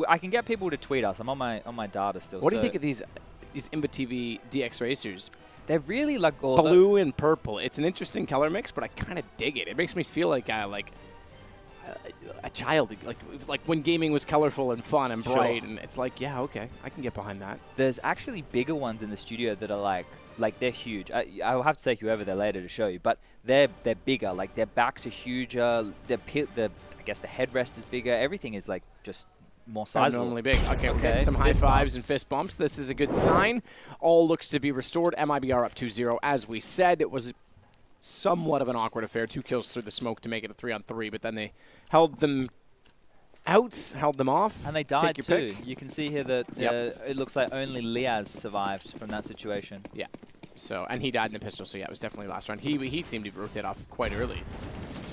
I can get people to tweet us. I'm on my data still. What do you think of these Imba TV DX racers? They're really like blue and purple. It's an interesting color mix, but I kind of dig it. It makes me feel like a child, like when gaming was colorful and fun and bright, and it's like, yeah, okay, I can get behind that. There's actually bigger ones in the studio that are like they're huge. I'll have to take you over there later to show you, but they're bigger. Like their backs are huger. I guess the headrest is bigger. Everything is like just more sizable. Normally big. Okay, we're getting some high fives and fist bumps. This is a good sign. All looks to be restored. MIBR up 2-0. As we said, it was somewhat of an awkward affair. 2 kills through the smoke to make it a 3-on-3, but then they held them out, held them off. And they died too. You can see here that it looks like only Leaz survived from that situation. Yeah. So, and he died in the pistol, so yeah, it was definitely last round. He seemed to rotate off quite early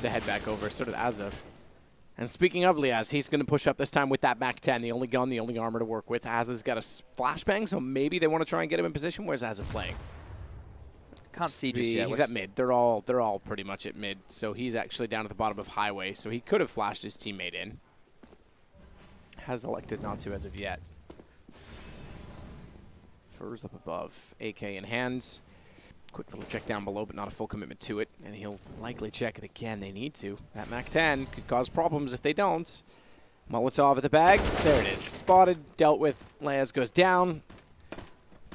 to head back over, so did Azza. And speaking of Leaz, he's going to push up this time with that back 10, the only gun, the only armor to work with. Azza's got a flashbang, so maybe they want to try and get him in position. Where's Azza playing? Can't see just yet. He's at mid. They're all pretty much at mid, so he's actually down at the bottom of highway, so he could have flashed his teammate in. Has elected not to as of yet. Furs up above, AK in hands. Quick little check down below, but not a full commitment to it. And he'll likely check it again. They need to. That MAC-10 could cause problems if they don't. Molotov at the bags. There it is. Spotted, dealt with. Leaz goes down.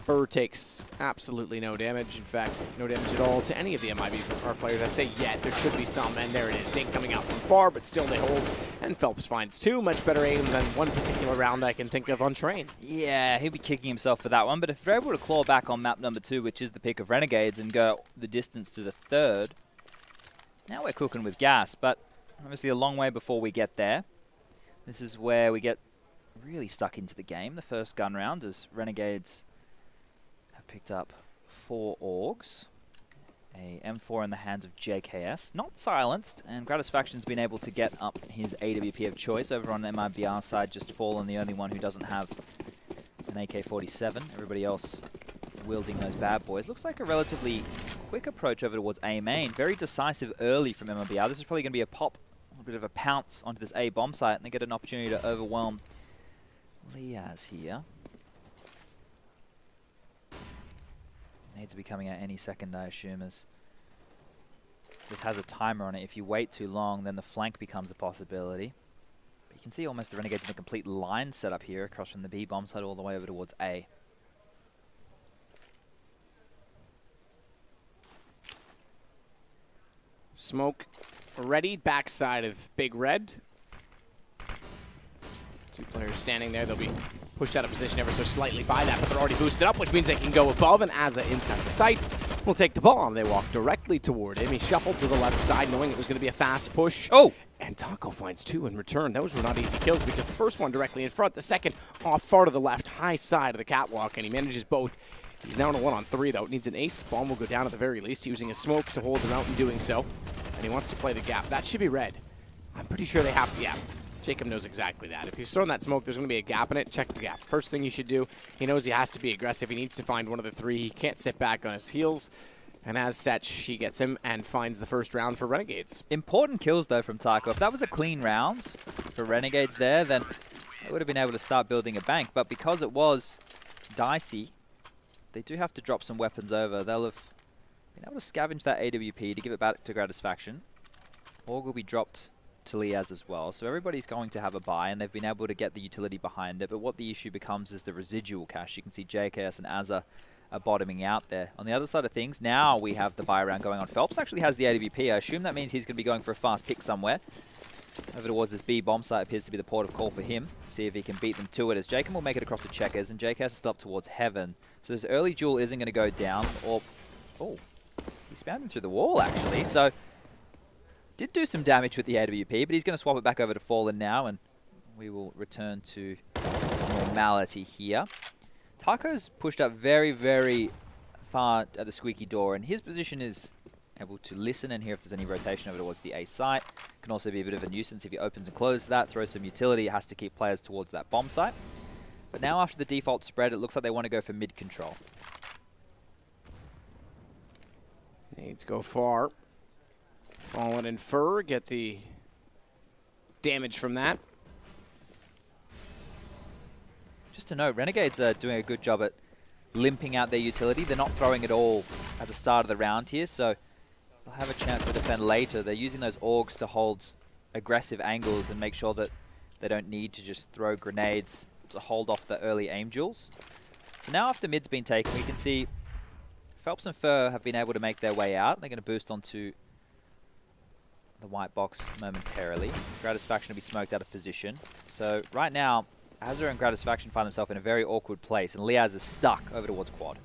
Burr takes absolutely no damage. In fact, no damage at all to any of the MIBR players. I say yet. There should be some, and there it is. Dink coming out from far, but still they hold. And Phelps finds 2. Much better aim than one particular round I can think of on Train. Yeah, he'll be kicking himself for that one. But if they're able to claw back on map number 2, which is the pick of Renegades, and go the distance to the 3rd, now we're cooking with gas. But obviously a long way before we get there. This is where we get really stuck into the game. The first gun round as Renegades picked up 4 Orgs, a M4 in the hands of JKS, not silenced, and Gratisfaction's been able to get up his AWP of choice over on MIBR side, just Fallen, the only one who doesn't have an AK-47. Everybody else wielding those bad boys. Looks like a relatively quick approach over towards A main, very decisive early from MIBR. This is probably going to be a pop, a bit of a pounce onto this A bomb site, and they get an opportunity to overwhelm Leaz here. Needs to be coming out any second, I assume, as this has a timer on it. If you wait too long, then the flank becomes a possibility. But you can see almost the Renegades in a complete line setup here across from the B bomb side all the way over towards A. Smoke ready, backside of Big Red. 2 players standing there. They'll be pushed out of position ever so slightly by that, but they're already boosted up, which means they can go above, and Azza inside the site will take the bomb. They walk directly toward him. He shuffled to the left side, knowing it was going to be a fast push. Oh! And Taco finds 2 in return. Those were not easy kills because the first one directly in front, the second off far to the left, high side of the catwalk, and he manages both. He's now in a 1-on-3, though. Needs an ace. Bomb will go down at the very least, using a smoke to hold him out in doing so. And he wants to play the gap. That should be red. I'm pretty sure they have to, yeah. Jacob knows exactly that. If he's throwing that smoke, there's going to be a gap in it. Check the gap. First thing you should do, he knows he has to be aggressive. He needs to find one of the 3. He can't sit back on his heels. And as such, he gets him and finds the first round for Renegades. Important kills, though, from Taco. If that was a clean round for Renegades there, then they would have been able to start building a bank. But because it was dicey, they do have to drop some weapons over. They'll have been able to scavenge that AWP to give it back to Gratisfaction. Org will be dropped to Leaz as well. So everybody's going to have a buy, and they've been able to get the utility behind it. But what the issue becomes is the residual cash. You can see JKS and Azza are bottoming out there. On the other side of things, now we have the buy round going on. Phelps actually has the AWP. I assume that means he's going to be going for a fast pick somewhere. Over towards this B bomb site appears to be the port of call for him. See if he can beat them to it, as Jacob will make it across to Checkers, and JKS is still up towards Heaven. So this early duel isn't going to go down. Or, oh, he spammed him through the wall, actually. So did do some damage with the AWP, but he's going to swap it back over to Fallen now, and we will return to normality here. Taco's pushed up very, very far at the squeaky door, and his position is able to listen and hear if there's any rotation over towards the A site. Can also be a bit of a nuisance if he opens and closes that, throws some utility, it has to keep players towards that bomb site. But now after the default spread, it looks like they want to go for mid control. Needs go far. Fallen and Fur get the damage from that. just to note, Renegades are doing a good job at limping out their utility. They're not throwing it all at the start of the round here, so they'll have a chance to defend later. They're using those orgs to hold aggressive angles and make sure that they don't need to just throw grenades to hold off the early aim duels. So now after mid's been taken, we can see Phelps and Fur have been able to make their way out. They're going to boost onto the white box momentarily. Gratisfaction will be smoked out of position. So right now, Azure and Gratisfaction find themselves in a very awkward place, and Liaz is stuck over towards quad.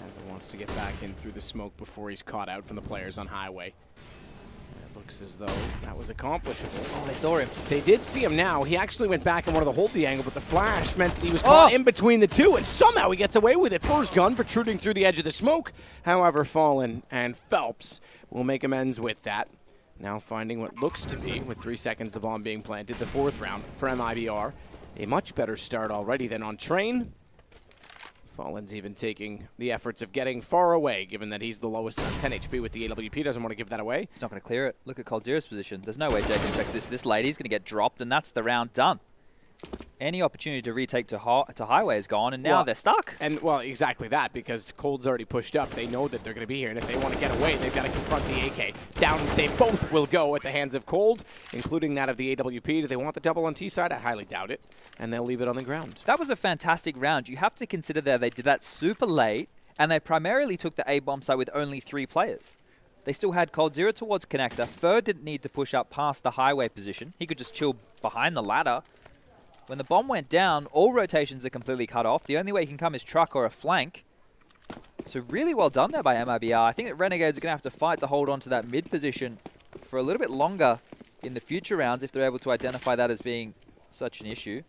Azure wants to get back in through the smoke before he's caught out from the players on highway. It looks as though that was accomplishable. Oh, they saw him. They did see him now. He actually went back and wanted to hold the angle, but the flash meant that he was caught in between the two, and somehow he gets away with it. First gun protruding through the edge of the smoke. However, Fallen and Phelps will make amends with that. Now finding what looks to be, with 3 seconds the bomb being planted, the 4th round for MIBR. A much better start already than on Train. Fallen's even taking the efforts of getting far away, given that he's the lowest on 10 HP with the AWP. Doesn't want to give that away. He's not going to clear it. Look at Coldzera's position. There's no way Jacob checks this. This lady's going to get dropped, and that's the round done. Any opportunity to retake to highway is gone, and now they're stuck. And, well, exactly that, because Cold's already pushed up. They know that they're going to be here, and if they want to get away, they've got to confront the AK. Down they both will go at the hands of Cold, including that of the AWP. Do they want the double on T side? I highly doubt it. And they'll leave it on the ground. That was a fantastic round. You have to consider there they did that super late, and they primarily took the A-bomb side with only 3 players. They still had Coldzera towards connector. Fur didn't need to push up past the highway position. He could just chill behind the ladder. When the bomb went down, all rotations are completely cut off. The only way he can come is truck or a flank. So really well done there by MIBR. I think that Renegades are going to have to fight to hold on to that mid position for a little bit longer in the future rounds if they're able to identify that as being such an issue.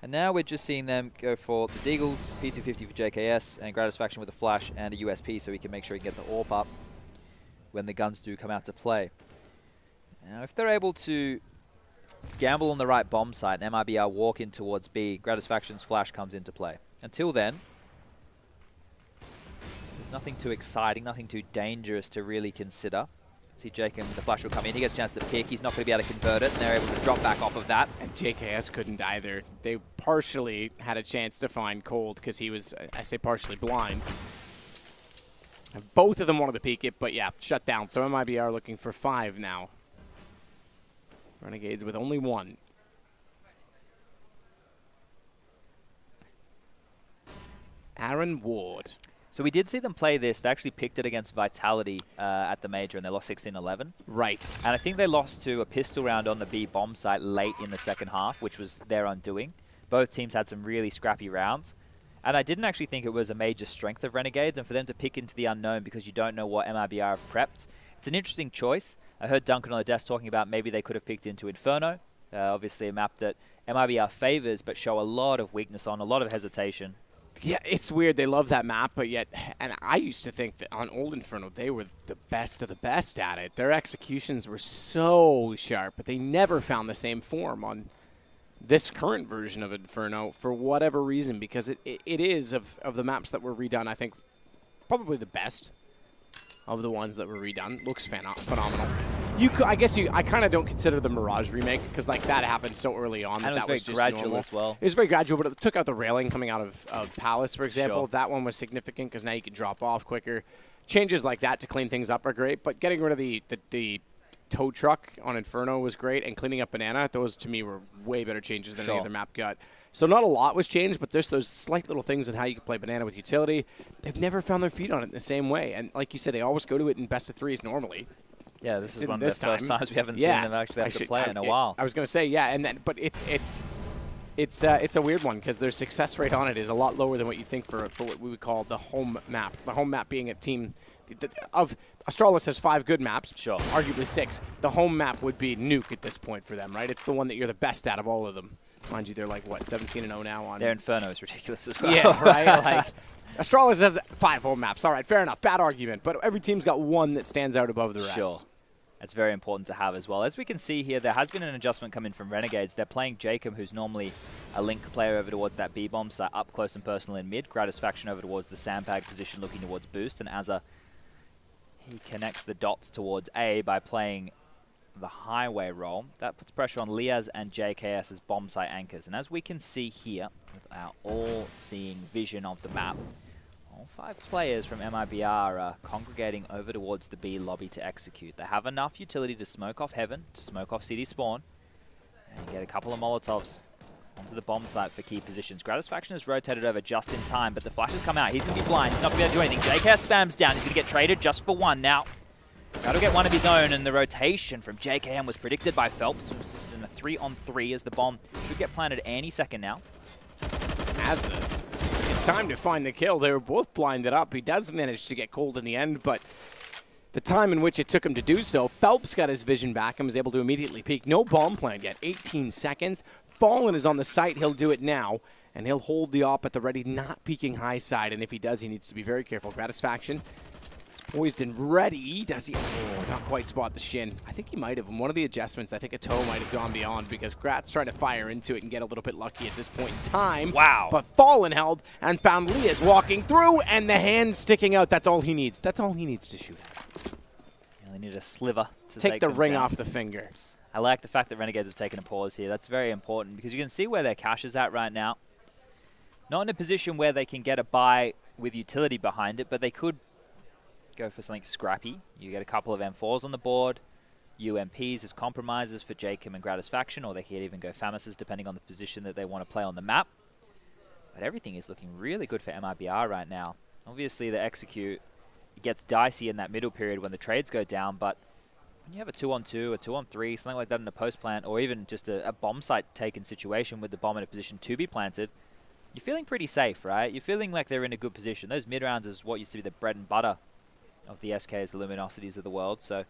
And now we're just seeing them go for the Deagles, P250 for JKS, and Gratisfaction with a flash and a USP so he can make sure he can get the AWP up when the guns do come out to play. Now if they're able to gamble on the right bomb site and MIBR walk in towards B, Gratisfaction's flash comes into play. Until then, there's nothing too exciting, nothing too dangerous to really consider. See Jacob, the flash will come in, he gets a chance to pick, he's not going to be able to convert it, and they're able to drop back off of that. And JKS couldn't either. They partially had a chance to find Cold because he was, I say partially blind. Both of them wanted to peek it, but yeah, shut down. So MIBR looking for 5 now. Renegades with only 1. Aaron Ward. So we did see them play this. They actually picked it against Vitality at the major, and they lost 16-11. Right. And I think they lost to a pistol round on the B bomb site late in the second half, which was their undoing. Both teams had some really scrappy rounds. And I didn't actually think it was a major strength of Renegades, and for them to pick into the unknown because you don't know what MIBR have prepped, it's an interesting choice. I heard Duncan on the desk talking about maybe they could have picked into Inferno. Obviously a map that MIBR favors, but show a lot of weakness on, a lot of hesitation. Yeah, it's weird. They love that map, but yet, and I used to think that on Old Inferno, they were the best of the best at it. Their executions were so sharp, but they never found the same form on this current version of Inferno for whatever reason, because it is, of the maps that were redone, I think, probably the best of the ones that were redone. Looks phenomenal. I kind of don't consider the Mirage remake because like that happened so early on that it was just very gradual normal. as well. It was very gradual, but it took out the railing coming out of Palace, for example. Sure. That one was significant because now you can drop off quicker. Changes like that to clean things up are great, but getting rid of the tow truck on Inferno was great, and cleaning up Banana, those to me were way better changes than any other map got. So not a lot was changed, but there's those slight little things on how you can play Banana with utility. They've never found their feet on it in the same way, and like you said, they always go to it in best of 3s normally. Yeah, this is one of the first times we haven't seen them actually have to play in a while. I was going to say, yeah, and then, but it's a weird one because their success rate on it is a lot lower than what you think for what we would call the home map. The home map being a team of Astralis has 5 good maps, arguably 6. The home map would be Nuke at this point for them, right? It's the one that you're the best at of all of them. Mind you, they're like, what, 17-0 now on... Their Inferno is ridiculous as well. Yeah, right? Like, Astralis has 5 home maps. All right, fair enough. Bad argument. But every team's got one that stands out above the rest. Sure. That's very important to have as well. As we can see here, there has been an adjustment coming from Renegades. They're playing Jacob, who's normally a link player, over towards that B-bomb site, up close and personal in mid. Gratisfaction over towards the sandbag position, looking towards boost. And Azza, he connects the dots towards A by playing the highway role. That puts pressure on Leaz and JKS as bomb site anchors. And as we can see here, with our all-seeing vision of the map, all 5 players from MIBR are congregating over towards the B lobby to execute. They have enough utility to smoke off Heaven, to smoke off CD Spawn, and get a couple of Molotovs onto the bomb site for key positions. Gratisfaction has rotated over just in time, but the flash has come out. He's going to be blind. He's not going to be able to do anything. JKS spams down. He's going to get traded just for 1 now. That'll get 1 of his own, and the rotation from JKM was predicted by Phelps. It was just in a 3-on-3 as the bomb should get planted any second now. As it's time to find the kill. They were both blinded up. He does manage to get cold in the end, but the time in which it took him to do so, Phelps got his vision back and was able to immediately peek. No bomb plant yet. 18 seconds. Fallen is on the site. He'll do it now, and he'll hold the op at the ready, not peeking high side, and if he does, he needs to be very careful. Gratisfaction poised and ready. Does he? Oh, not quite spot the shin. I think he might have. In one of the adjustments, I think a toe might have gone beyond because Grat's trying to fire into it and get a little bit lucky at this point in time. Wow. But Fallen held and found Leaz walking through and the hand sticking out. That's all he needs. That's all he needs to shoot at. You only need a sliver to take the ring down. off the finger. I like the fact that Renegades have taken a pause here. That's very important because you can see where their cash is at right now. Not in a position where they can get a buy with utility behind it, but they could go for something scrappy. You get a couple of M4s on the board, UMPs as compromises for Jacob and Gratisfaction, or they could even go Famises depending on the position that they want to play on the map. But everything is looking really good for MIBR right now. Obviously, the execute, it gets dicey in that middle period when the trades go down, but when you have a 2-on-2, a 2-on-3, something like that in a post plant, or even just a bomb site taken situation with the bomb in a position to be planted, you're feeling pretty safe, right? You're feeling like they're in a good position. Those mid rounds is what used to be the bread and butter of the SKs, the Luminosities of the world. So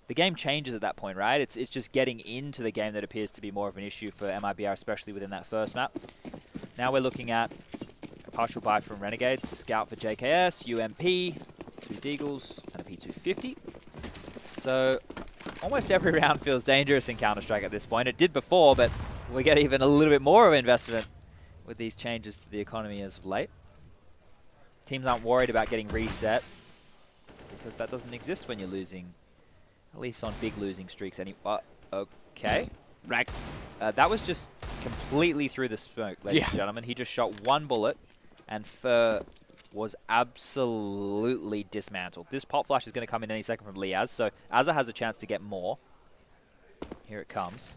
the game changes at that point, right? It's just getting into the game that appears to be more of an issue for MIBR, especially within that first map. Now we're looking at a partial buy from Renegades, Scout for JKS, UMP, 2 Deagles, and a P250. So almost every round feels dangerous in Counter-Strike at this point. It did before, but we get even a little bit more of investment with these changes to the economy as of late. Teams aren't worried about getting reset because that doesn't exist when you're losing, at least on big losing streaks. Okay. Wrecked. That was just completely through the smoke, ladies and gentlemen. He just shot 1 bullet, and Fur was absolutely dismantled. This pop flash is going to come in any second from Leaz, so Azza has a chance to get more. Here it comes.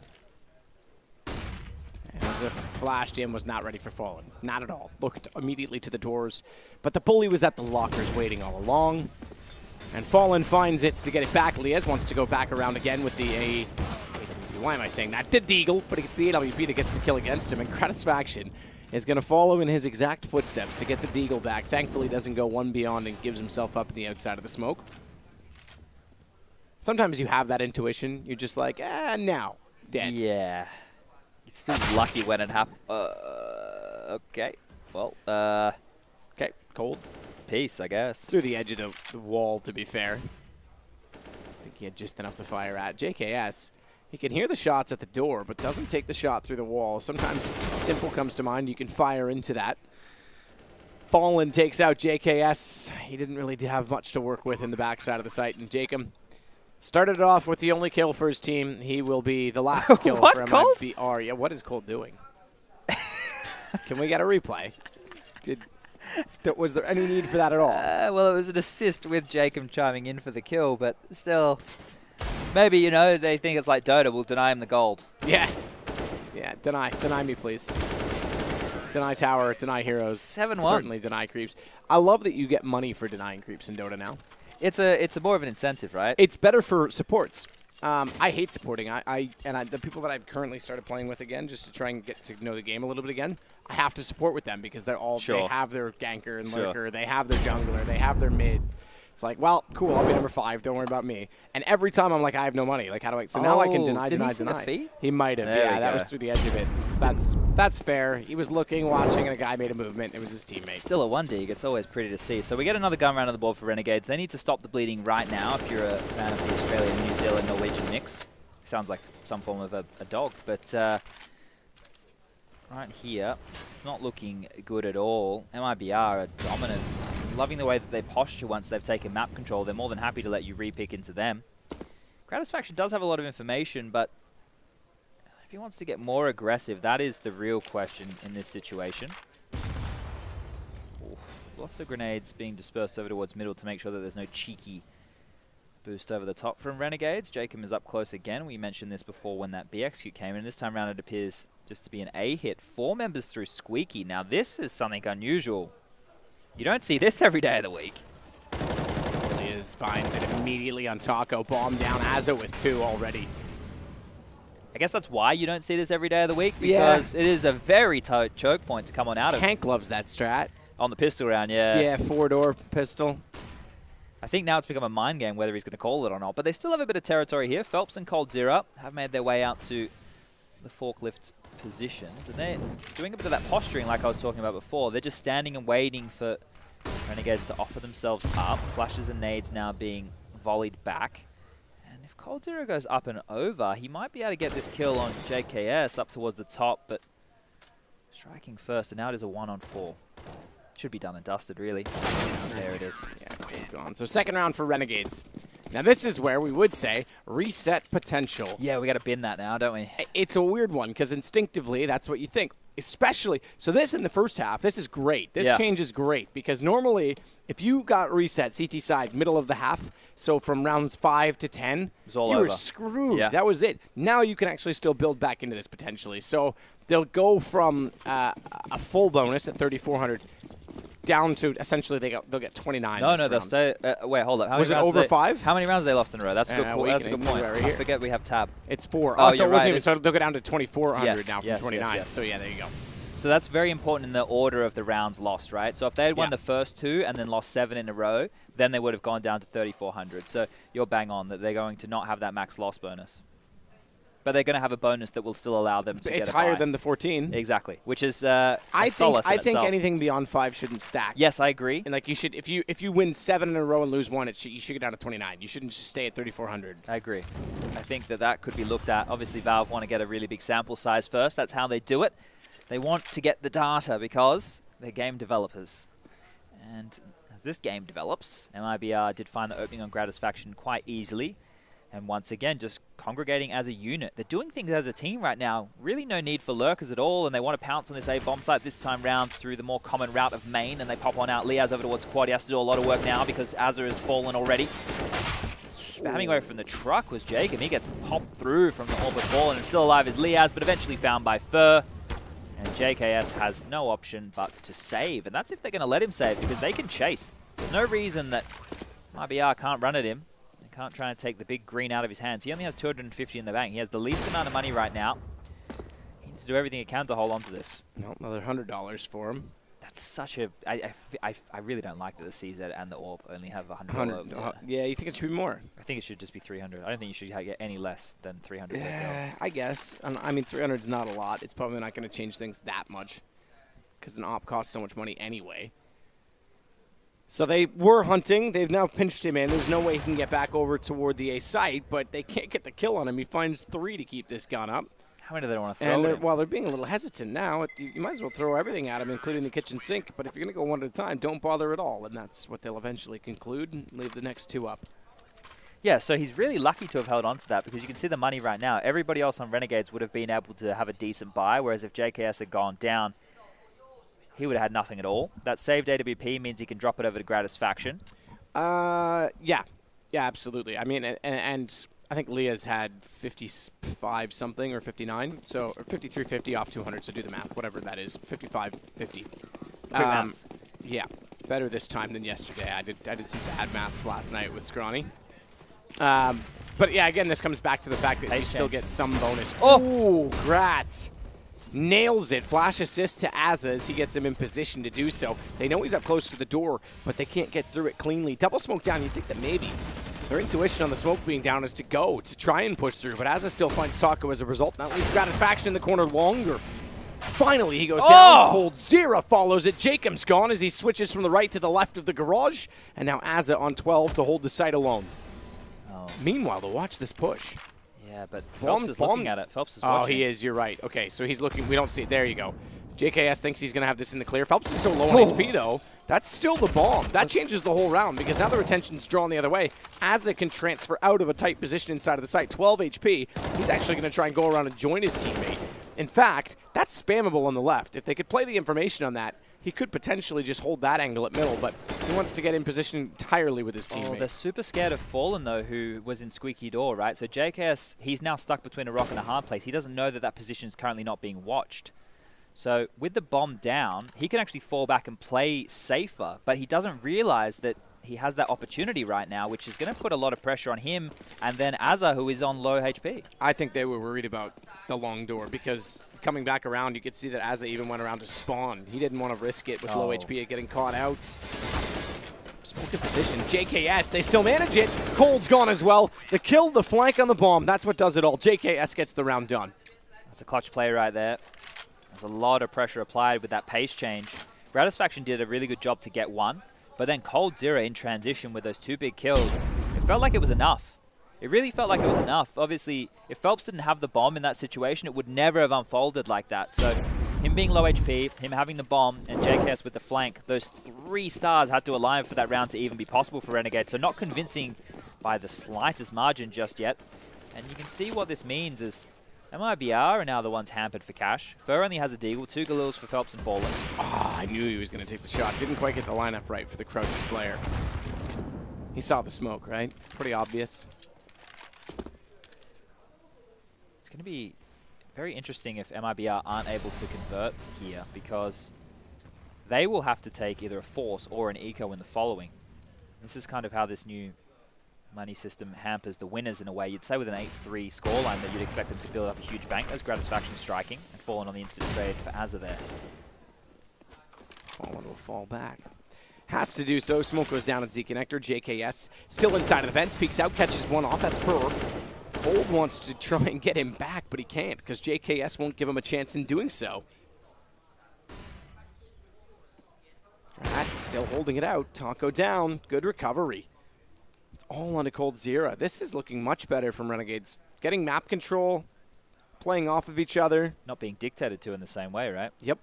As if flashed in, was not ready for Fallen. Not at all. Looked immediately to the doors, but the bully was at the lockers waiting all along. And Fallen finds it to get it back. Leaz wants to go back around again with the AWP. Why am I saying that? The Deagle, but it's the AWP that gets the kill against him, and Gratisfaction is going to follow in his exact footsteps to get the Deagle back. Thankfully, doesn't go one beyond and gives himself up in the outside of the smoke. Sometimes you have that intuition. You're just like, now. Dead. Yeah. It's still lucky when it happened. Okay. Well, okay, cold. Peace, I guess. Through the edge of the wall, to be fair. I think he had just enough to fire at. JKS, he can hear the shots at the door, but doesn't take the shot through the wall. Sometimes simple comes to mind. You can fire into that. Fallen takes out JKS. He didn't really have much to work with in the backside of the site, and Jacob started it off with the only kill for his team. He will be the last kill for MIBR. Yeah, what is Cold doing? Can we get a replay? Was there any need for that at all? Well, it was an assist with Jacob chiming in for the kill, but still, maybe, you know, they think it's like Dota. We'll deny him the gold. Yeah. Yeah, deny me, please. Deny tower, deny heroes. 7-1. Certainly deny creeps. I love that you get money for denying creeps in Dota now. It's a more of an incentive, right? It's better for supports. I hate supporting. The people that I've currently started playing with again, just to try and get to know the game a little bit again, I have to support with them because they're all they have their ganker and lurker, they have their jungler, they have their mid. It's like, well, cool, I'll be number 5. Don't worry about me. And every time I'm like, I have no money. Like, how do I? So now I can deny. He might have. Yeah, that was through the edge of it. That's fair. He was looking, watching, and a guy made a movement. It was his teammate. Still a 1 dig. It's always pretty to see. So we get another gun round on the board for Renegades. They need to stop the bleeding right now if you're a fan of the Australian, New Zealand, Norwegian mix. Sounds like some form of a dog. But right here, it's not looking good at all. MIBR are dominant. Loving the way that they posture once they've taken map control. They're more than happy to let you re-pick into them. Gratisfaction does have a lot of information, but if he wants to get more aggressive, that is the real question in this situation. Ooh, lots of grenades being dispersed over towards middle to make sure that there's no cheeky boost over the top from Renegades. Jacob is up close again. We mentioned this before when that BXQ came in. This time around it appears just to be an A hit. 4 members through Squeaky. Now this is something unusual. You don't see this every day of the week. Liz finds it immediately on Taco. Bomb down. Azza with 2 already. I guess that's why you don't see this every day of the week, because it is a very tight choke point to come on out of. Hank loves that strat. On the pistol round, yeah. Yeah, 4-door pistol. I think now it's become a mind game whether he's going to call it or not. But they still have a bit of territory here. Phelps and coldzera have made their way out to the forklift positions. And they're doing a bit of that posturing like I was talking about before. They're just standing and waiting for Renegades to offer themselves up. Flashes and nades now being volleyed back. And if coldzera goes up and over, he might be able to get this kill on JKS up towards the top. But striking first, and now it is a 1-on-4. Should be done and dusted, really. There it is. Yeah, gone. So second round for Renegades. Now this is where we would say reset potential. Yeah, we got to bin that now, don't we? It's a weird one because instinctively that's what you think. Especially, so this in the first half, this is great. This change is great because normally if you got reset CT side middle of the half, so from rounds 5 to 10, you were screwed. Yeah. That was it. Now you can actually still build back into this potentially. So they'll go from a full bonus at 3,400 down to essentially they'll get 29. No, they'll stay. Wait, hold up. Was it over 5? How many rounds have they lost in a row? That's a good. That's a good point. Right I forget we have tab. It's 4. Oh, so it wasn't even. So they'll go down to 2,400 now from 29. Yes. So yeah, there you go. So that's very important in the order of the rounds lost, right? So if they had won the first 2 and then lost 7 in a row, then they would have gone down to 3,400. So you're bang on that they're going to not have that max loss bonus. But they're going to have a bonus that will still allow them to get a higher buy. than the 14. Exactly, which is I think itself. anything beyond 5 shouldn't stack. Yes, I agree. And like you should, if you win 7 in a row and lose 1, you should get down to 29. You shouldn't just stay at 3,400. I agree. I think that could be looked at. Obviously, Valve want to get a really big sample size first. That's how they do it. They want to get the data because they're game developers. And as this game develops, MIBR did find the opening on Gratisfaction quite easily. And once again, just congregating as a unit. They're doing things as a team right now. Really no need for lurkers at all, and they want to pounce on this A-bomb site this time round through the more common route of main, and they pop on out. Liaz over towards quad. He has to do a lot of work now because Azza has fallen already. Spamming away from the truck was Jacob. He gets popped through from the orbit ball, and still alive is Liaz, but eventually found by Fur. And JKS has no option but to save, and that's if they're going to let him save, because they can chase. There's no reason that IBR can't run at him. Can't try and take the big green out of his hands. He only has 250 in the bank. He has the least amount of money right now. He needs to do everything he can to hold on to this. No, another $100 for him. That's such a... I really don't like that the CZ and the AWP only have $100. Yeah, you think it should be more? I think it should just be 300. I don't think you should get any less than 300. Yeah, I guess. I mean, 300 is not a lot. It's probably not going to change things that much because an AWP costs so much money anyway. So they were hunting. They've now pinched him in. There's no way he can get back over toward the A site, but they can't get the kill on him. He finds 3 to keep this gun up. How many do they want to throw at him? Well, they're being a little hesitant now. You might as well throw everything at him, including the kitchen sink. But if you're going to go one at a time, don't bother at all. And that's what they'll eventually conclude and leave the next 2 up. Yeah, so he's really lucky to have held on to that because you can see the money right now. Everybody else on Renegades would have been able to have a decent buy, whereas if JKS had gone down, he would have had nothing at all. That saved AWP means he can drop it over to Gratisfaction. Yeah, absolutely. I mean, and I think Leah's had 55 something or 59, so or 53.50 off 200. So do the math, whatever that is, 55.50. Yeah, better this time than yesterday. I did some bad maths last night with Scrawny. But yeah, again, this comes back to the fact that you still get some bonus. Oh, Grat. Nails it. Flash assist to Azza as he gets him in position to do so. They know he's up close to the door, but they can't get through it cleanly. Double smoke down. You'd think that maybe their intuition on the smoke being down is to go, to try and push through, but Azza still finds Taco as a result. That leaves Gratisfaction in the corner longer. Finally, he goes down. coldzera follows it. Jacob's gone as he switches from the right to the left of the garage, and now Azza on 12 to hold the site alone. Meanwhile, to watch this push. Yeah, but Phelps is looking at it. Phelps is watching. Oh, he is. You're right. Okay, so he's looking. We don't see it. There you go. JKS thinks he's going to have this in the clear. Phelps is so low on HP, though. That's still the bomb. That changes the whole round because now the retention's drawn the other way. Azza can transfer out of a tight position inside of the site. 12 HP. He's actually going to try and go around and join his teammate. In fact, that's spammable on the left. If they could play the information on that, he could potentially just hold that angle at middle, but he wants to get in position entirely with his teammate. Oh, they're super scared of Fallen, though, who was in squeaky door, right? So JKS, he's now stuck between a rock and a hard place. He doesn't know that that position is currently not being watched. So with the bomb down, he can actually fall back and play safer, but he doesn't realize that he has that opportunity right now, which is going to put a lot of pressure on him and then Azza, who is on low HP. I think they were worried about the long door because coming back around, you could see that Azza even went around to spawn. He didn't want to risk it with low HP at getting caught out. Smoke in position. JKS, they still manage it. Cold's gone as well. The kill, the flank on the bomb, that's what does it all. JKS gets the round done. That's a clutch play right there. There's a lot of pressure applied with that pace change. Gratisfaction did a really good job to get one, but then Cold Zero in transition with those two big kills, it felt like it was enough. It really felt like it was enough. Obviously, if Phelps didn't have the bomb in that situation, it would never have unfolded like that. So him being low HP, him having the bomb, and JKS with the flank, those 3 stars had to align for that round to even be possible for Renegades. So not convincing by the slightest margin just yet. And you can see what this means is MIBR are now the ones hampered for cash. Fur only has a deagle, 2 Galils for Phelps and Fallen. Oh, I knew he was going to take the shot. Didn't quite get the lineup right for the crouched player. He saw the smoke, right? Pretty obvious. It's going to be very interesting if MIBR aren't able to convert here, because they will have to take either a force or an eco in the following. This is kind of how this new money system hampers the winners in a way. You'd say with an 8-3 scoreline that you'd expect them to build up a huge bank. There's Gratisfaction striking and Fallen on the instant trade for Azza there. Fallen will fall back. Has to do so. Smoke goes down at Z Connector. JKS still inside of the fence. Peeks out, catches one off. That's Berk. Cold wants to try and get him back, but he can't because JKS won't give him a chance in doing so. That's still holding it out. Taco down. Good recovery. It's all on a Cold Zero. This is looking much better from Renegades. Getting map control, playing off of each other. Not being dictated to in the same way, right? Yep.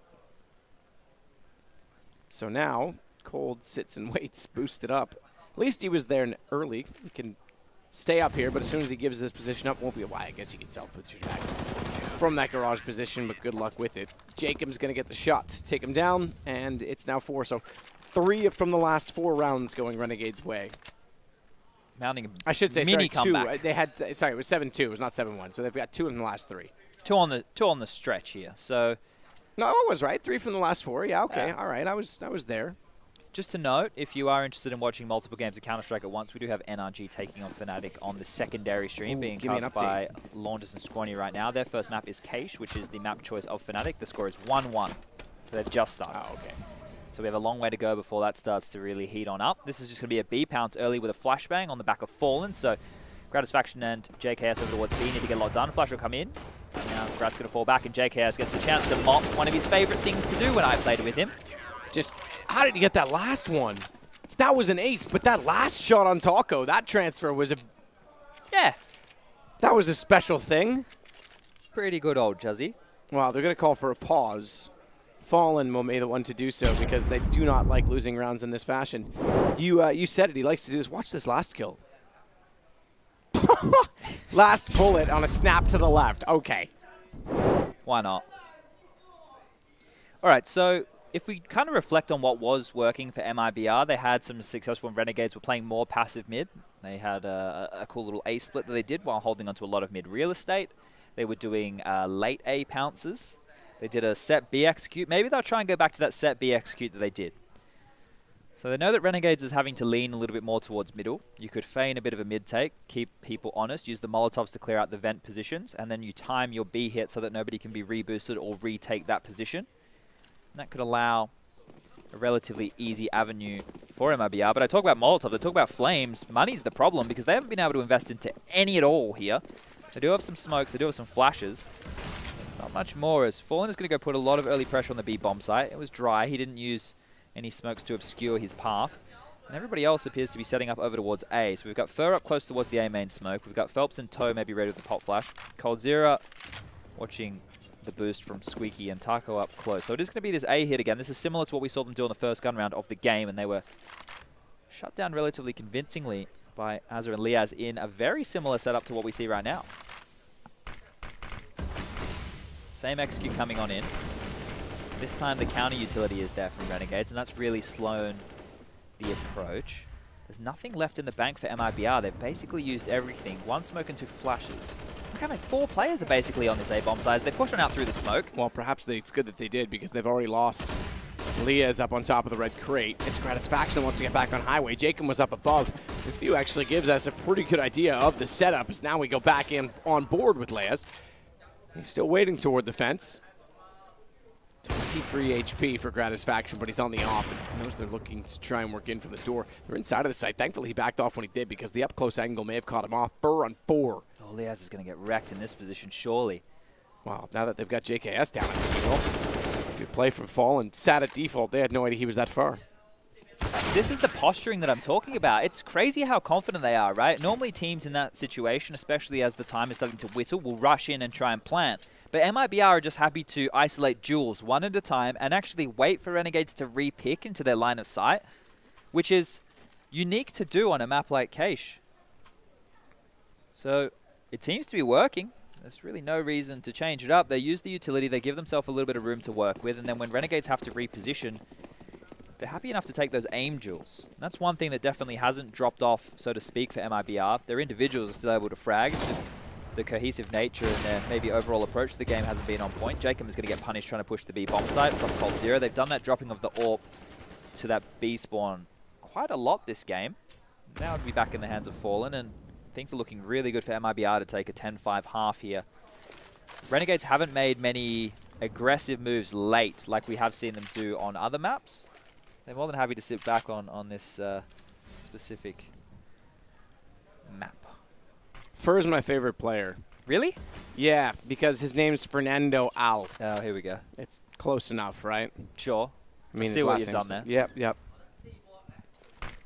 So now, Cold sits and waits, boosted up. At least he was there early. He can stay up here, but as soon as he gives this position up, won't be a why. I guess you can self-boost your back from that garage position, but good luck with it. Jacob's going to get the shot, take him down, and it's now 4. So 3 from the last 4 rounds going Renegades' way. Mounting a I should say, mini sorry, comeback. 2. They had, sorry, it was 7-2. It was not 7-1. So they've got 2 in the last 3. 2 on the stretch here. So no, I was right. 3 from the last 4. Yeah, okay, all right. I was there. just to note, if you are interested in watching multiple games of Counter-Strike at once, we do have NRG taking on fnatic on the secondary stream, being cast by Launders and Squanny right now. Their first map is Cache, which is the map choice of fnatic. The score is 1-1. So they've just started. Oh, okay. So we have a long way to go before that starts to really heat on up. This is just going to be a B pounce early with a flashbang on the back of Fallen. So Gratisfaction and JKS over towards B need to get a lot done. Flash will come in. And now Grat's going to fall back, and JKS gets the chance to mop one of his favorite things to do when I played with him. Just, how did he get that last one? That was an ace, but that last shot on Taco, that transfer was a... Yeah. That was a special thing. Pretty good old Juzzy. Wow, they're going to call for a pause. Fallen will be the one to do so because they do not like losing rounds in this fashion. You said it. He likes to do this. Watch this last kill. Last bullet on a snap to the left. Okay. Why not? All right, so if we kind of reflect on what was working for MIBR, they had some success when Renegades were playing more passive mid. They had a cool little A split that they did while holding onto a lot of mid real estate. They were doing late A pounces. They did a set B execute. Maybe they'll try and go back to that set B execute that they did. So they know that Renegades is having to lean a little bit more towards middle. You could feign a bit of a mid take, keep people honest, use the Molotovs to clear out the vent positions, and then you time your B hit so that nobody can be reboosted or retake that position. And that could allow a relatively easy avenue for MIBR. But I talk about Molotov, I talk about Flames. Money's the problem because they haven't been able to invest into any at all here. They do have some smokes, they do have some flashes. Not much more, as Fallen is going to go put a lot of early pressure on the B bomb site. It was dry, he didn't use any smokes to obscure his path. And everybody else appears to be setting up over towards A. So we've got Fur up close towards the A main smoke. We've got Phelps and Toe maybe ready with the pop flash. Cold Zero watching the boost from Squeaky and Taco up close. So it is going to be this A hit again. This is similar to what we saw them do on the first gun round of the game, and they were shut down relatively convincingly by Azza and Liaz in a very similar setup to what we see right now. Same execute coming on in. This time the counter utility is there from Renegades, and that's really slowed the approach. There's nothing left in the bank for MIBR. They've basically used everything. 1 smoke and 2 flashes. Look how many 4 players are basically on this A-bomb size. They're pushing out through the smoke. Well, perhaps it's good that they did, because they've already lost. Leah's up on top of the red crate. It's Gratisfaction wants to get back on highway. Jacob was up above. This view actually gives us a pretty good idea of the setup, as now we go back in on board with Leah's. He's still waiting toward the fence. 23 HP for Gratisfaction, but he's on the off and knows they're looking to try and work in from the door. They're inside of the site. Thankfully, he backed off when he did, because the up-close angle may have caught him off. 4 on 4. Oh, Liaz is going to get wrecked in this position, surely. Wow, now that they've got JKS down at the middle. Good play from Fall, and sat at default. They had no idea he was that far. This is the posturing that I'm talking about. It's crazy how confident they are, right? Normally teams in that situation, especially as the time is starting to whittle, will rush in and try and plant. But MIBR are just happy to isolate duels one at a time and actually wait for Renegades to re-pick into their line of sight, which is unique to do on a map like Cache. So it seems to be working. There's really no reason to change it up. They use the utility, they give themselves a little bit of room to work with, and then when Renegades have to reposition, they're happy enough to take those aim duels. And that's one thing that definitely hasn't dropped off, so to speak, for MIBR. Their individuals are still able to frag. It's just the cohesive nature and their maybe overall approach to the game hasn't been on point. Jacob is going to get punished trying to push the B bomb site from Cold Zero. They've done that dropping of the AWP to that B spawn quite a lot this game. Now it'll be back in the hands of Fallen, and things are looking really good for MIBR to take a 10-5 half here. Renegades haven't made many aggressive moves late like we have seen them do on other maps. They're more than happy to sit back on this specific map. Fur's my favorite player. Really? Yeah, because his name's Fernando Al. Oh, here we go. It's close enough, right? Sure. I mean, see what you've done there. Yep, yep.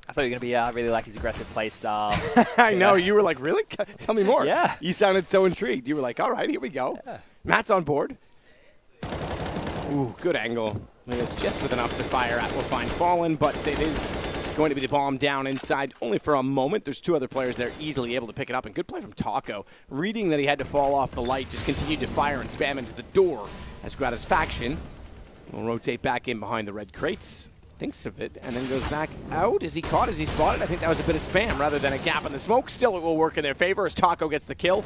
I thought you were going to be really like his aggressive play style. I know. You were like, really? Tell me more. Yeah. You sounded so intrigued. You were like, all right, here we go. Yeah. Matt's on board. Ooh, good angle. It's just with enough to fire at. We'll find Fallen, but it is going to be the bomb down inside only for a moment. There's 2 other players there easily able to pick it up, and good play from Taco. Reading that he had to fall off the light, just continued to fire and spam into the door as Gratisfaction will rotate back in behind the red crates. Thinks of it, and then goes back out. Is he caught? Is he spotted? I think that was a bit of spam rather than a gap in the smoke. Still, it will work in their favor as Taco gets the kill.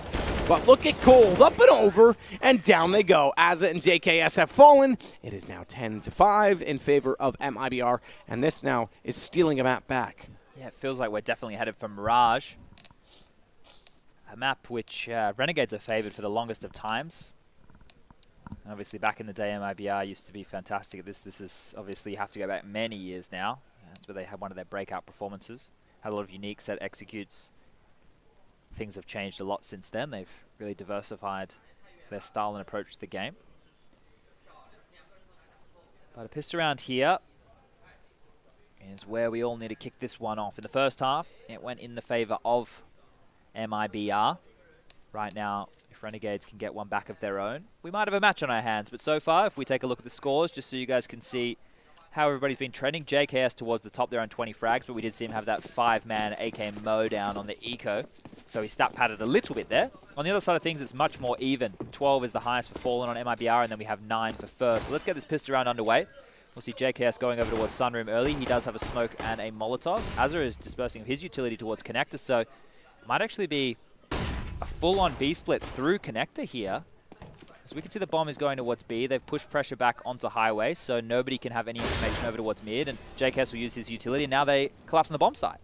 But look at Cold, up and over, and down they go. Azza and JKS have fallen. It is now 10-5 in favor of MIBR, and this now is stealing a map back. Yeah, it feels like we're definitely headed for Mirage. A map which Renegades are favored for the longest of times. Obviously, back in the day, MIBR used to be fantastic at this. This is obviously, you have to go back many years now. That's where they had one of their breakout performances. Had a lot of unique set executes. Things have changed a lot since then. They've really diversified their style and approach to the game. But a pissed around here is where we all need to kick this one off. In the first half, it went in the favor of MIBR. Right now, if Renegades can get one back of their own, we might have a match on our hands. But so far, if we take a look at the scores, just so you guys can see how everybody's been trending, JKS towards the top there on 20 frags, but we did see him have that 5-man AK mow down on the eco. So he stat padded a little bit there. On the other side of things, it's much more even. 12 is the highest for Fallen on MIBR, and then we have 9 for Fur. So let's get this pissed around underway. We'll see JKS going over towards Sunroom early. He does have a smoke and a Molotov. Azza is dispersing his utility towards Connector, so it might actually be a full-on B-split through Connector here. So we can see the bomb is going towards B. They've pushed pressure back onto highway, so nobody can have any information over towards mid, and JKS will use his utility, and now they collapse on the bomb site.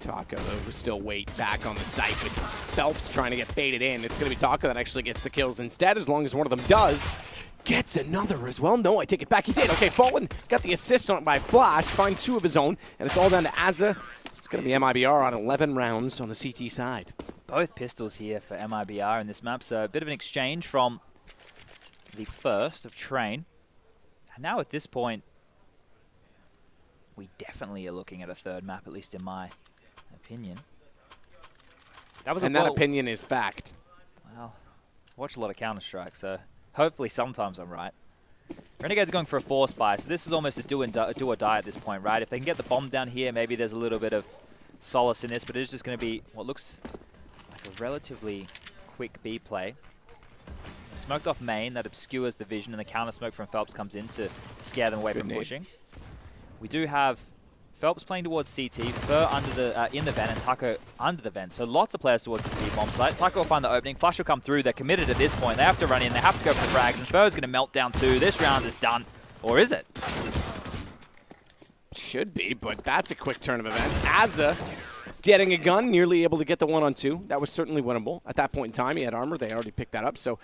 Taco, though, will still wait back on the site with Phelps trying to get baited in. It's going to be Taco that actually gets the kills instead, as long as one of them does. Gets another as well. No, I take it back. He did. Okay, Fallen got the assist on it by Flash. Find 2 of his own, and it's all down to Azza. It's going to be MIBR on 11 rounds on the CT side. Both pistols here for MIBR in this map, so a bit of an exchange from the first of Train. And now at this point, we definitely are looking at a third map, at least in my opinion. That opinion is fact. Well, I watch a lot of Counter-Strike, so Hopefully sometimes I'm right. Renegades are going for a force buy, so this is almost a do or die at this point, right? If they can get the bomb down here, maybe there's a little bit of solace in this, but it is just going to be what looks like a relatively quick B play. Smoked off main, that obscures the vision, and the counter smoke from Phelps comes in to scare them away from pushing. We do have Phelps playing towards CT, Fur under the in the vent, and Taco under the vent. So lots of players towards this B bomb site. Taco will find the opening. Flash will come through. They're committed at this point. They have to run in. They have to go for the frags, and Fur's going to melt down too. This round is done, or is it? Should be, but that's a quick turn of events. Azza getting a gun, nearly able to get the 1-on-2. That was certainly winnable. At that point in time, he had armor. They already picked that up. So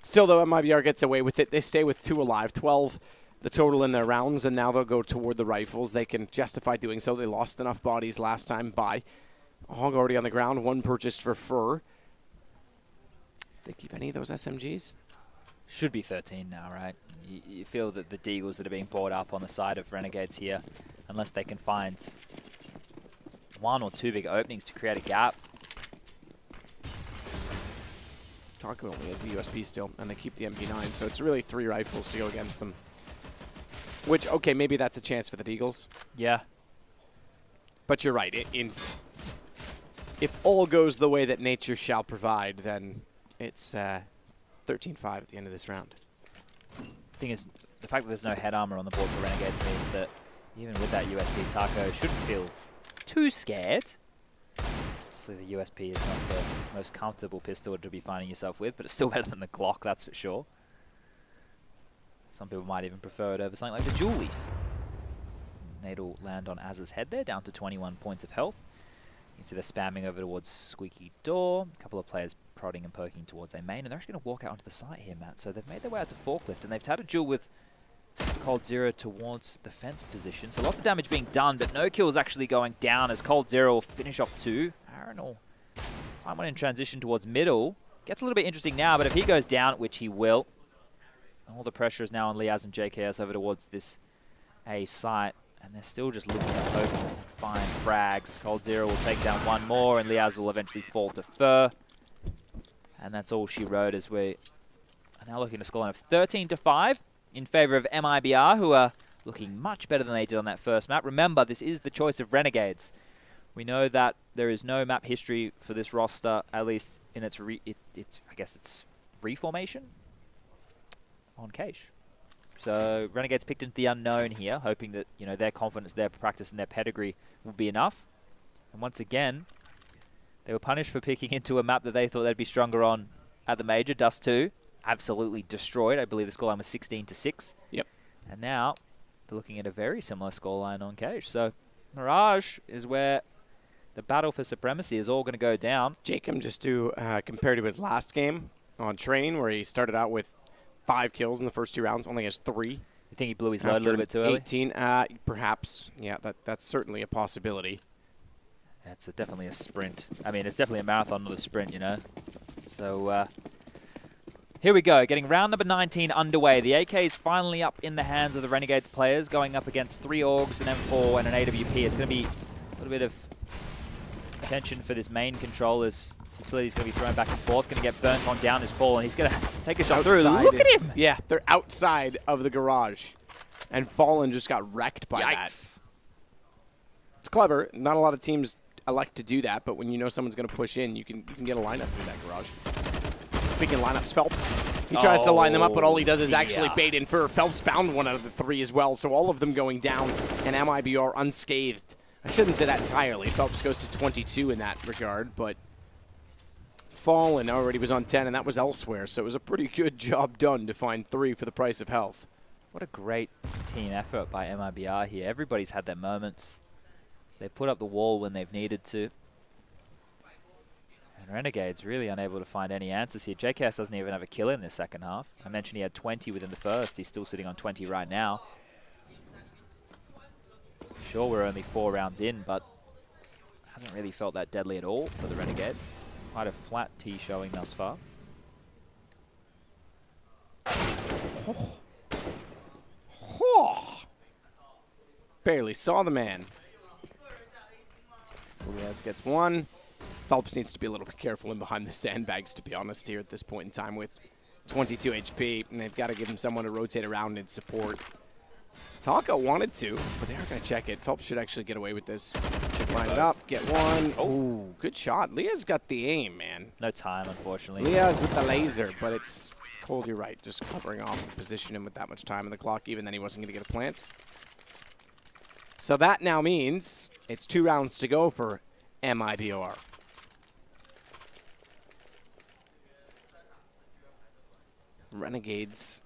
still, though, MIBR gets away with it. They stay with 2 alive, 12 the total in their rounds, and now they'll go toward the rifles. They can justify doing so. They lost enough bodies last time by Hog already on the ground, 1 purchased for Fur. They keep any of those SMGs? Should be 13 now, right? You feel that the deagles that are being brought up on the side of Renegades here, unless they can find 1 or 2 big openings to create a gap. Taco only has the USP still, and they keep the MP9, so it's really 3 rifles to go against them. Which, okay, maybe that's a chance for the Deagles. Yeah. But you're right. If all goes the way that nature shall provide, then it's 13-5 at the end of this round. The thing is, the fact that there's no head armor on the board for Renegades means that even with that USP, Taco shouldn't feel too scared. Obviously, the USP is not the most comfortable pistol to be finding yourself with, but it's still better than the Glock, that's for sure. Some people might even prefer it over something like the Julies. Nade will land on Az's head there, down to 21 points of health. You can see they're spamming over towards Squeaky Door. A couple of players prodding and poking towards a main, and they're actually going to walk out onto the site here, Matt. So they've made their way out to Forklift, and they've had a duel with Cold Zero towards the fence position. So lots of damage being done, but no kills actually going down as Cold Zero will finish off 2. Aaron will find one in transition towards middle. Gets a little bit interesting now, but if he goes down, which he will, all the pressure is now on Liaz and JKS over towards this A site, and they're still just looking at hope and find frags. Cold Zero will take down 1 more, and Liaz will eventually fall to Fur. And that's all she wrote as we are now looking at a scoreline of 13-5 in favor of MIBR, who are looking much better than they did on that first map. Remember, this is the choice of Renegades. We know that there is no map history for this roster, at least in its I guess it's reformation on Cache. So Renegades picked into the unknown here, hoping that their confidence, their practice, and their pedigree will be enough. And once again, they were punished for picking into a map that they thought they'd be stronger on at the major. Dust 2 absolutely destroyed. I believe the scoreline was 16-6. Yep. And now they're looking at a very similar scoreline on Cache. So Mirage is where the battle for supremacy is all going to go down. Jacob, just to compare to his last game on Train, where he started out with 5 kills in the first 2 rounds, only has 3. You think he blew his load a little bit too early? 18, perhaps. Yeah, that's certainly a possibility. That's definitely a sprint. I mean, it's definitely a marathon, not a sprint, So here we go, getting round number 19 underway. The AK is finally up in the hands of the Renegades players, going up against 3 Orgs, an M4, and an AWP. It's going to be a little bit of tension for this main control as Utility's going to be thrown back and forth, going to get burnt on down his fall, and he's going to take a shot through. Look at him! Yeah, they're outside of the garage, and Fallen just got wrecked by that. It's clever. Not a lot of teams elect to do that, but when you know someone's going to push in, you can get a lineup through that garage. Speaking of lineups, Phelps, he tries to line them up, but all he does is actually bait in Fur. Phelps found 1 out of the 3 as well, so all of them going down, and MIBR unscathed. I shouldn't say that entirely. Phelps goes to 22 in that regard, but Fallen already was on 10, and that was elsewhere, so it was a pretty good job done to find 3 for the price of health. What a great team effort by MIBR here. Everybody's had their moments. They've put up the wall when they've needed to. And Renegades really unable to find any answers here. JKS doesn't even have a kill in this second half. I mentioned he had 20 within the first. He's still sitting on 20 right now. Sure, we're only 4 rounds in, but hasn't really felt that deadly at all for the Renegades. Quite a flat T showing thus far. Oh. Oh. Barely saw the man. Elias gets 1. Phelps needs to be a little bit careful in behind the sandbags, to be honest, here at this point in time with 22 HP, and they've got to give him someone to rotate around and support. Taco wanted to, but they aren't going to check it. Phelps should actually get away with this. Line it up, get one. Oh, good shot. Leah's got the aim, man. No time, unfortunately. Leah's with the laser, but it's cold, you're right. Just covering off and position him with that much time in the clock. Even then, he wasn't going to get a plant. So that now means it's 2 rounds to go for MIBOR. Renegades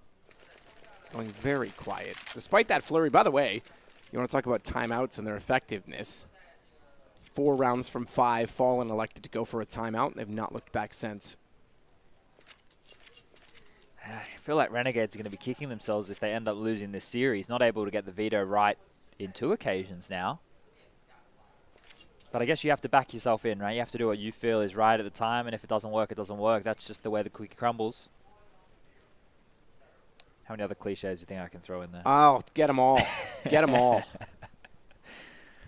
going very quiet. Despite that flurry, by the way, you want to talk about timeouts and their effectiveness. 4 rounds from 5, Fallen elected to go for a timeout. They've not looked back since. I feel like Renegades are going to be kicking themselves if they end up losing this series, not able to get the veto right in 2 occasions now. But I guess you have to back yourself in, right? You have to do what you feel is right at the time, and if it doesn't work, it doesn't work. That's just the way the cookie crumbles. How many other cliches do you think I can throw in there? Oh, get them all. Get them all.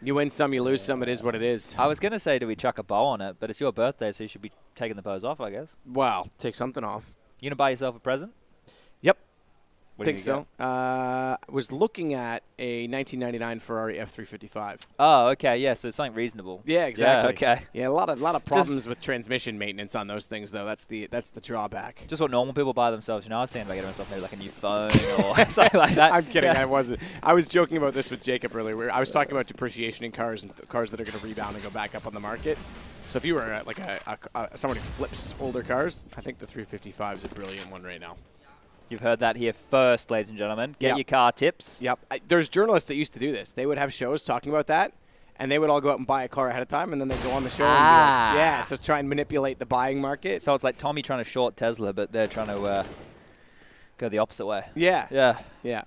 You win some, you lose some. It is what it is. I was going to say, do we chuck a bow on it? But it's your birthday, so you should be taking the bows off, I guess. Well, take something off. You going to buy yourself a present? Yep. What think so. Was looking at a 1999 Ferrari F355. Oh, okay. Yeah, so it's something reasonable. Yeah, exactly. Yeah, okay. Yeah, a lot of problems with transmission maintenance on those things, though. That's the drawback. Just what normal people buy themselves. You know, I was thinking about getting myself maybe like a new phone or something like that. I'm kidding. Yeah. I wasn't. I was joking about this with Jacob earlier. I was talking about depreciation in cars and cars that are going to rebound and go back up on the market. So if you were like someone who flips older cars, I think the 355 is a brilliant one right now. You've heard that here first, ladies and gentlemen. Get Yep. your car tips. Yep. There's journalists that used to do this. They would have shows talking about that, and they would all go out and buy a car ahead of time, and then they'd go on the show and be like, yeah, so try and manipulate the buying market. So it's like Tommy trying to short Tesla, but they're trying to go the opposite way. Yeah. Yeah. Yeah.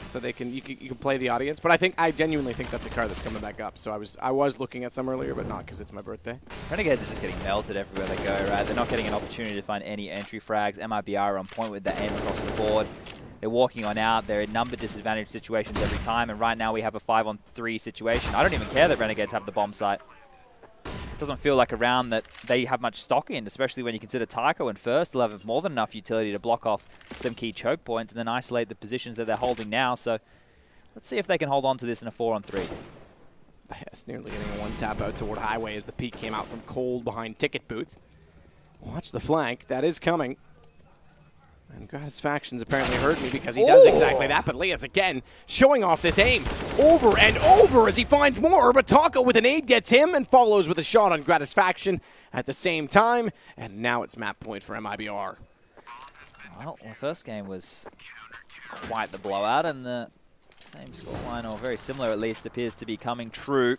So you can play the audience, but I genuinely think that's a car that's coming back up. So I was looking at some earlier, but not because it's my birthday. Renegades are just getting melted everywhere they go, right? They're not getting an opportunity to find any entry frags. MIBR are on point with the aim across the board. They're walking on out. They're in number disadvantage situations every time, and right now we have a 5-on-3 situation. I don't even care that Renegades have the bomb site. It doesn't feel like a round that they have much stock in, especially when you consider Taiko in first will have more than enough utility to block off some key choke points and then isolate the positions that they're holding now. So let's see if they can hold on to this in a 4-on-3. Yes, nearly getting a 1-tap out toward Highway as the peak came out from cold behind Ticket Booth. Watch the flank. That is coming. And Gratisfaction's apparently heard me because he does exactly that, but Leah's again showing off this aim over and over as he finds more, but Taco with an aid gets him and follows with a shot on Gratisfaction at the same time, and now it's map point for MIBR. Well, the first game was quite the blowout, and the same scoreline, or very similar at least, appears to be coming true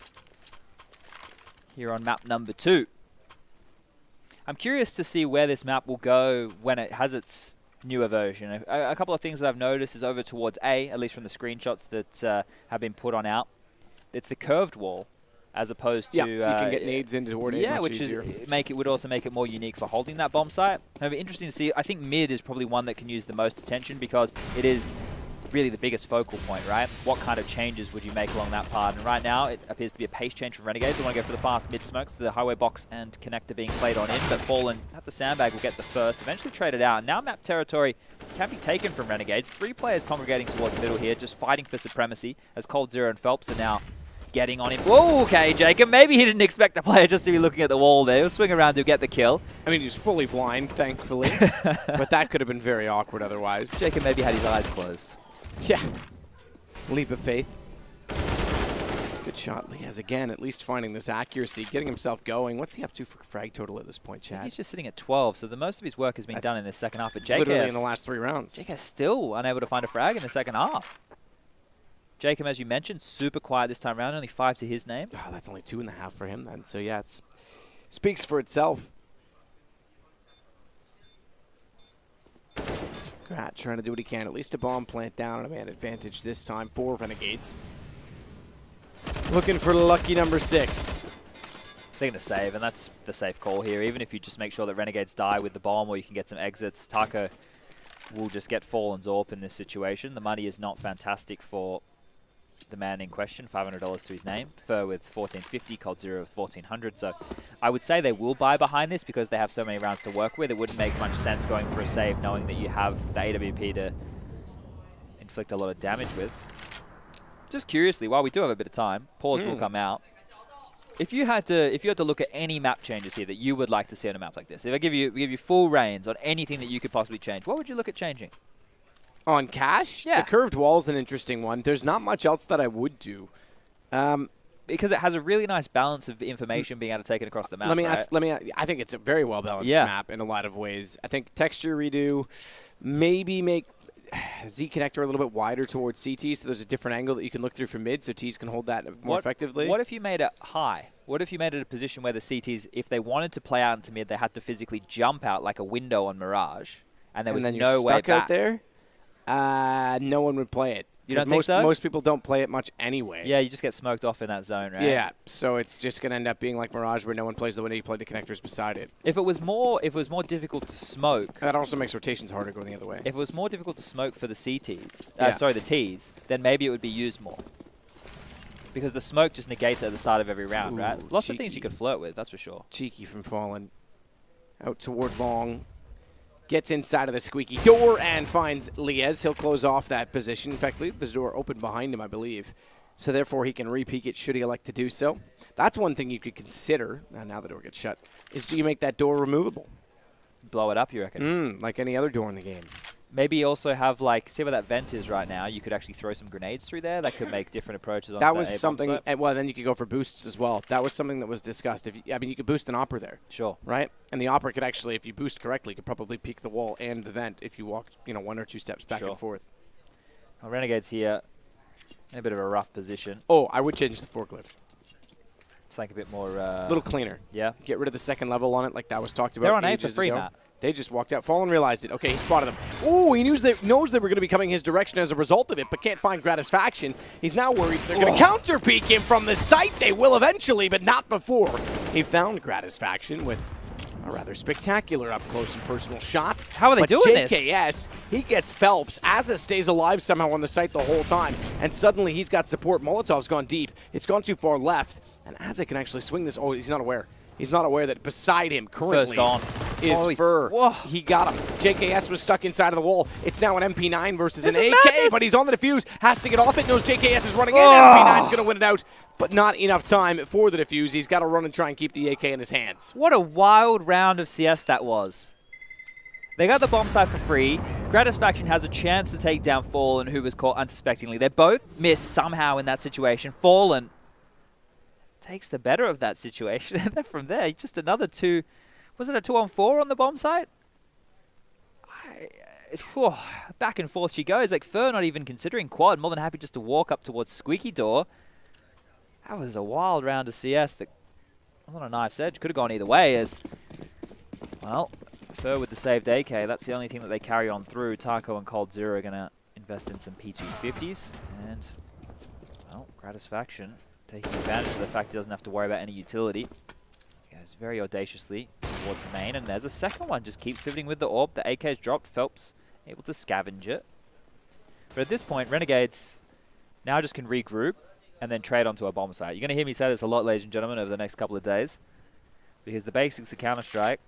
here on map number 2. I'm curious to see where this map will go when it has its newer version. A couple of things that I've noticed is over towards A, at least from the screenshots that have been put on out. It's the curved wall, as opposed to you can get nades into toward A much easier. Which would also make it more unique for holding that bomb site. It'll be interesting to see. I think mid is probably one that can use the most attention because it is really the biggest focal point, right? What kind of changes would you make along that part? And right now, it appears to be a pace change from Renegades. They want to go for the fast mid-smoke, so the highway box and connector being played on in, but Fallen at the sandbag will get the first, eventually trade it out. And now map territory can be taken from Renegades. 3 players congregating towards middle here, just fighting for supremacy, as Cold Zero and Phelps are now getting on him. Whoa, okay, Jacob. Maybe he didn't expect the player just to be looking at the wall there. He'll swing around to get the kill. I mean, he was fully blind, thankfully, but that could have been very awkward otherwise. Jacob maybe had his eyes closed. Yeah. Leap of faith. Good shot. Leaz again, at least finding this accuracy, getting himself going. What's he up to for frag total at this point, Chad? He's just sitting at 12, so the most of his work has been done in this second half. But JK literally in the last 3 rounds. JK still unable to find a frag in the second half. Jacob, as you mentioned, super quiet this time around, only 5 to his name. Oh, that's only 2.5 for him then. So yeah, it speaks for itself. Grat trying to do what he can. At least a bomb plant down and a man advantage this time for Renegades. Looking for lucky number 6. They're going to save, and that's the safe call here. Even if you just make sure that Renegades die with the bomb or you can get some exits, Taco will just get Fallen's AWP in this situation. The money is not fantastic for the man in question, $500 to his name. Fur with 1450, Cold Zero with 1400. So I would say they will buy behind this because they have so many rounds to work with. It wouldn't make much sense going for a save knowing that you have the AWP to inflict a lot of damage with. Just curiously, while we do have a bit of time, pause will come out. If you had to look at any map changes here that you would like to see on a map like this, if I give you full reins on anything that you could possibly change, what would you look at changing? On Cache? Yeah. The curved wall is an interesting one. There's not much else that I would do. Because it has a really nice balance of information being able to take it across the map. I think it's a very well balanced map in a lot of ways. I think texture redo, maybe make Z connector a little bit wider towards CT, so there's a different angle that you can look through from mid, so Ts can hold that more effectively. What if you made it high? What if you made it a position where the CTs, if they wanted to play out into mid, they had to physically jump out like a window on Mirage, and there was no way back? Out there? No one would play it. You don't think so? Most people don't play it much anyway. Yeah, you just get smoked off in that zone, right? Yeah, so it's just going to end up being like Mirage where no one plays the window, you play the connectors beside it. If it was more difficult to smoke... That also makes rotations harder going the other way. If it was more difficult to smoke for the CTs, sorry, the Ts, then maybe it would be used more. Because the smoke just negates it at the start of every round, right? Lots of things you could flirt with, that's for sure. Cheeky from Fallen. Out toward long. Gets inside of the squeaky door and finds Liez. He'll close off that position. In fact, leave the door open behind him, I believe. So therefore, he can re-peek it should he elect to do so. That's one thing you could consider, now the door gets shut, is do you make that door removable? Blow it up, you reckon? Like any other door in the game. Maybe also have, like, see where that vent is right now. You could actually throw some grenades through there. That could make different approaches on that was something, well, then you could go for boosts as well. That was something that was discussed. I mean, you could boost an Opera there. Sure. Right? And the Opera could actually, if you boost correctly, could probably peek the wall and the vent if you walked, one or two steps back and forth. Well, Renegades here in a bit of a rough position. Oh, I would change the forklift. It's like a bit more... a little cleaner. Yeah. Get rid of the second level on it like that was talked about. They're on A for free, Matt. They just walked out. Fallen realized it. Okay, he spotted them. Oh, he knows they were going to be coming his direction as a result of it, but can't find Gratisfaction. He's now worried they're going to counter-peek him from the site. They will eventually, but not before. He found Gratisfaction with a rather spectacular up-close and personal shot. How are they doing this? JKS, he gets Phelps. Azza stays alive somehow on the site the whole time, and suddenly he's got support. Molotov's gone deep. It's gone too far left, and Azza can actually swing this. Oh, he's not aware. He's not aware that beside him currently is Fur. Whoa. He got him. JKS was stuck inside of the wall. It's now an MP9 versus an AK, madness. but he's on the defuse. Has to get off it. Knows JKS is running in. MP9's going to win it out, but not enough time for the defuse. He's got to run and try and keep the AK in his hands. What a wild round of CS that was. They got the bomb site for free. Gratisfaction has a chance to take down Fallen, who was caught unsuspectingly. They both missed somehow in that situation. Fallen takes the better of that situation. And then from there, just another two. Was it a 2-on-4 on the bomb site? Back and forth she goes. Like Fur not even considering quad. More than happy just to walk up towards Squeaky Door. That was a wild round of CS that on a knife's edge. Could have gone either way as, well, Fur with the saved AK. That's the only thing that they carry on through. Taco and Cold Zero are going to invest in some P250s. And, well, Gratisfaction taking advantage of the fact he doesn't have to worry about any utility. He goes very audaciously towards main, and there's a second one. Just keeps pivoting with the AWP. The AK's dropped. Phelps able to scavenge it. But at this point, Renegades now just can regroup and then trade onto a bomb site. You're going to hear me say this a lot, ladies and gentlemen, over the next couple of days. Because the basics of Counter-Strike,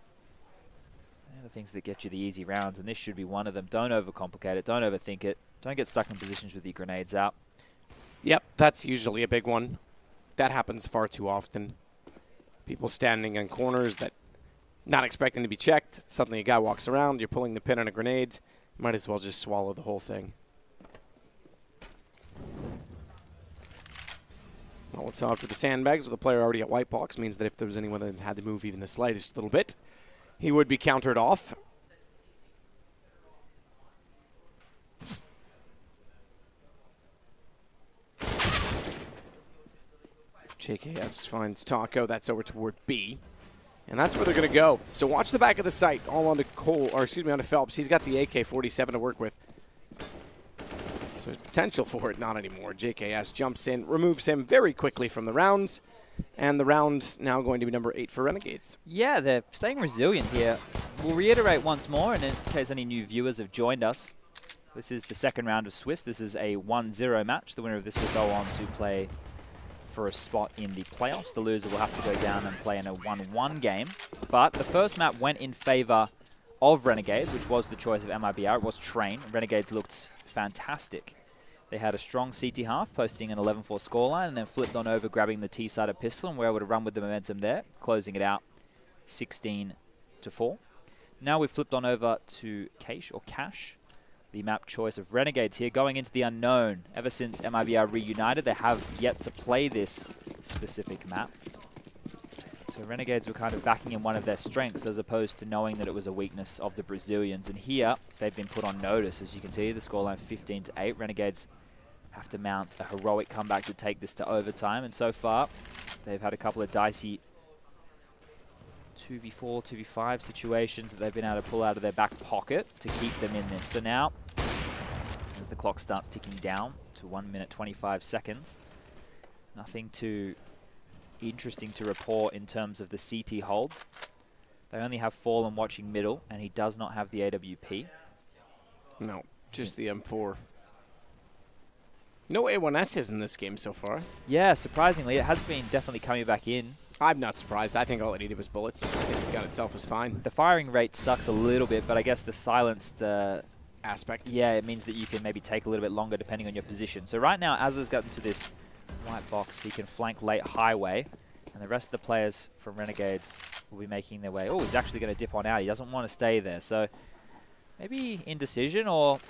they're the things that get you the easy rounds, and this should be one of them. Don't overcomplicate it. Don't overthink it. Don't get stuck in positions with your grenades out. Yep, that's usually a big one. That happens far too often. People standing in corners that not expecting to be checked. Suddenly a guy walks around, you're pulling the pin on a grenade. Might as well just swallow the whole thing. Well, it's off to the sandbags with the player already at white box. Means that if there was anyone that had to move even the slightest little bit, he would be countered off. JKS finds Taco. That's over toward B. And that's where they're going to go. So watch the back of the site. All onto Cole, or excuse me, onto Phelps. He's got the AK-47 to work with. So there's potential for it, not anymore. JKS jumps in, removes him very quickly from the rounds. And the round now going to be number 8 for Renegades. Yeah, they're staying resilient here. We'll reiterate once more, and in case any new viewers have joined us, This is the second round of Swiss. This is a 1-0 match. The winner of this will go on to play for a spot in the playoffs. The loser will have to go down and play in a 1-1 game. But the first map went in favor of Renegades, which was the choice of MIBR. It was Train. Renegades looked fantastic. They had a strong CT half, posting an 11-4 scoreline, and then flipped on over, grabbing the T-sided pistol, and were able to run with the momentum there, closing it out 16-4. Now we've flipped on over to Cache, the map choice of Renegades here, going into the unknown. Ever since MIBR reunited, they have yet to play this specific map. So Renegades were kind of backing in one of their strengths as opposed to knowing that it was a weakness of the Brazilians. And here, they've been put on notice. As you can see, the scoreline 15-8. Renegades have to mount a heroic comeback to take this to overtime. And so far, they've had a couple of dicey 2v4, 2v5 situations that they've been able to pull out of their back pocket to keep them in this. So now, as the clock starts ticking down to 1 minute 25 seconds, nothing too interesting to report in terms of the CT hold. They only have Fallen watching middle, and he does not have the AWP. No, just the M4. No A1Ss in this game so far. Yeah, surprisingly, it has been definitely coming back in. I'm not surprised. I think all it needed was bullets. I think the gun itself is fine. The firing rate sucks a little bit, but I guess the silenced aspect. Yeah, it means that you can maybe take a little bit longer depending on your position. So right now, Azza's gotten to this white box. He can flank late highway, and the rest of the players from Renegades will be making their way. Oh, he's actually going to dip on out. He doesn't want to stay there. So maybe indecision or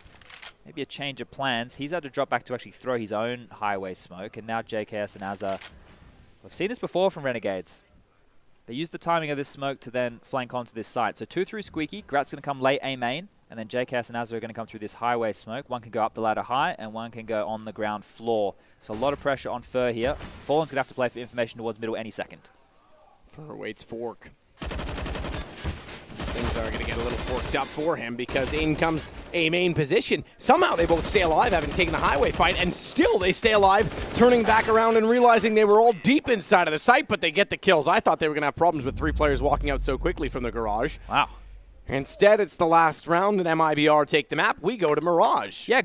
maybe a change of plans. He's had to drop back to actually throw his own highway smoke, and now JKS and Azza. We've seen this before from Renegades. They use the timing of this smoke to then flank onto this site. So 2 through Squeaky. Grat's going to come late A main. And then JKS and Azza are going to come through this highway smoke. One can go up the ladder high, and one can go on the ground floor. So a lot of pressure on Fur here. Fallen's going to have to play for information towards middle any second. Fur waits fork. Things are going to get a little forked up for him because in comes a main position. Somehow they both stay alive, having taken the highway fight, and still they stay alive, turning back around and realizing they were all deep inside of the site, but they get the kills. I thought they were going to have problems with 3 players walking out so quickly from the garage. Wow. Instead, it's the last round, and MIBR take the map. We go to Mirage. Yeah.